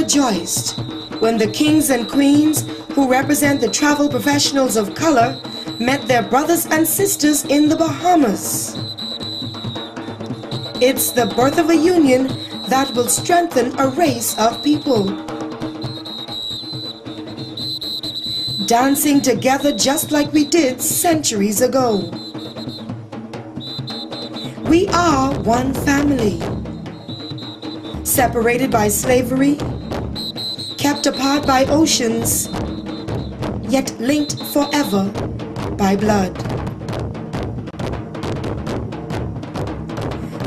rejoiced when the kings and queens who represent the travel professionals of color met their brothers and sisters in the Bahamas. It's the birth of a union that will strengthen a race of people. Dancing together just like we did centuries ago. We are one family, separated by slavery, kept apart by oceans, yet linked forever by blood.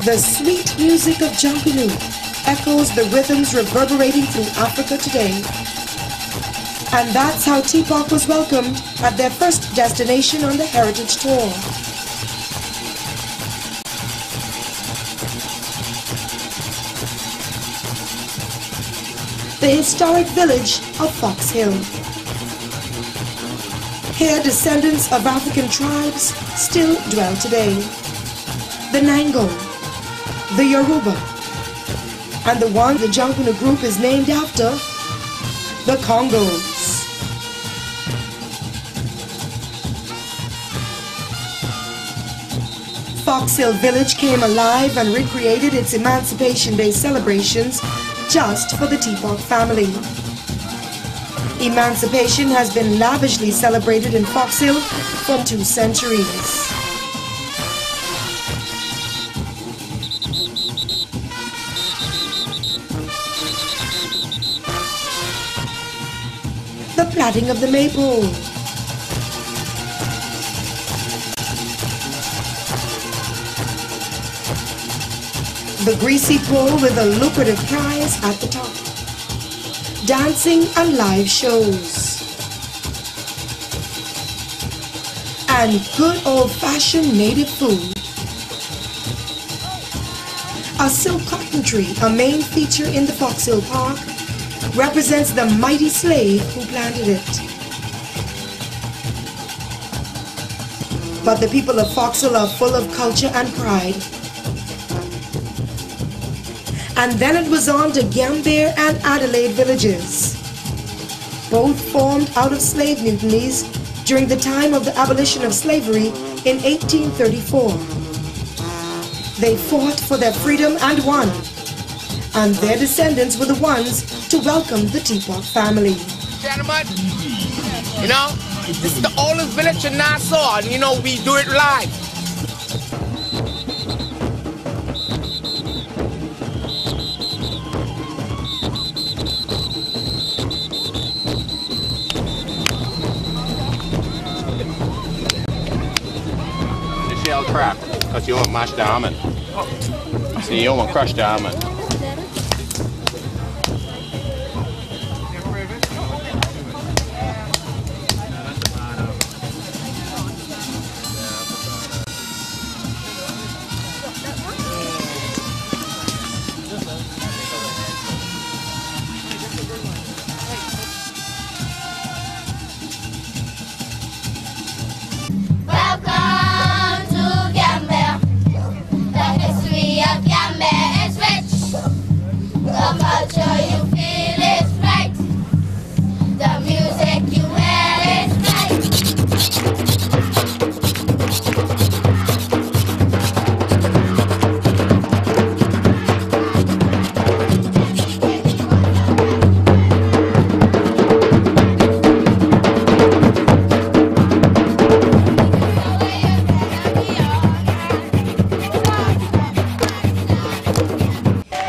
The sweet music of Junkanoo echoes the rhythms reverberating through Africa today. And that's how Teapot was welcomed at their first destination on the Heritage Tour. The historic village of Fox Hill. Here descendants of African tribes still dwell today. The Nango, the Yoruba, and the one the Junkanoo group is named after, the Congos. Fox Hill Village came alive and recreated its Emancipation Day celebrations just for the Teapot family. Emancipation has been lavishly celebrated in Fox Hill for 2 centuries. The plaiting of the maypole. The greasy pole with a lucrative prize at the top. Dancing and live shows. And good old-fashioned native food. A silk cotton tree, a main feature in the Fox Hill Park, represents the mighty slave who planted it. But the people of Fox Hill are full of culture and pride. And then it was on to Gambier and Adelaide villages, both formed out of slave mutinies during the time of the abolition of slavery in 1834. They fought for their freedom and won, and their descendants were the ones to welcome the Teapot family. Gentlemen, you know, this is the oldest village in Nassau, and you know, we do it live. Shell crap, because you won't mash the almond. See, you won't crush the almond.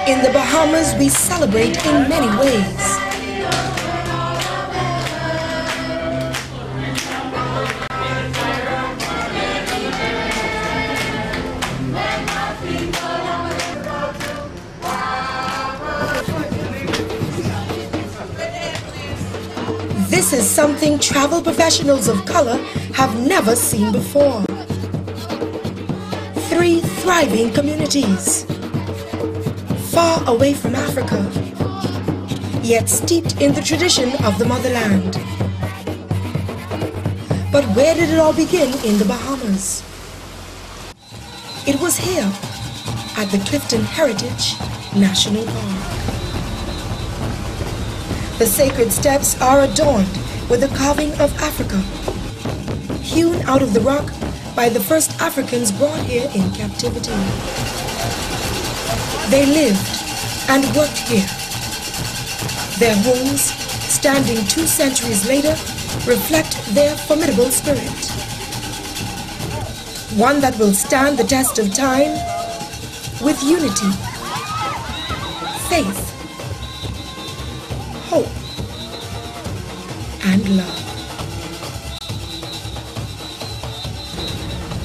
In the Bahamas, we celebrate in many ways. This is something travel professionals of color have never seen before. 3 thriving communities, far away from Africa, yet steeped in the tradition of the motherland. But where did it all begin in the Bahamas? It was here, at the Clifton Heritage National Park. The sacred steps are adorned with a carving of Africa, hewn out of the rock by the first Africans brought here in captivity. They lived and worked here. Their homes, standing 2 centuries later, reflect their formidable spirit. One that will stand the test of time with unity, faith, hope, and love.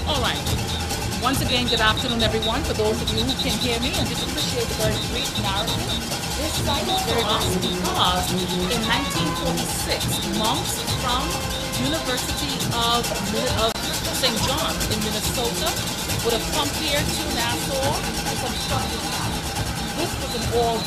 All right. Once again, good afternoon, everyone. For those of you who can hear me and just appreciate the very brief narrative, this site is very awesome because in 1946, monks from University of St. John in Minnesota would have come here to Nassau to construct this house. This was an all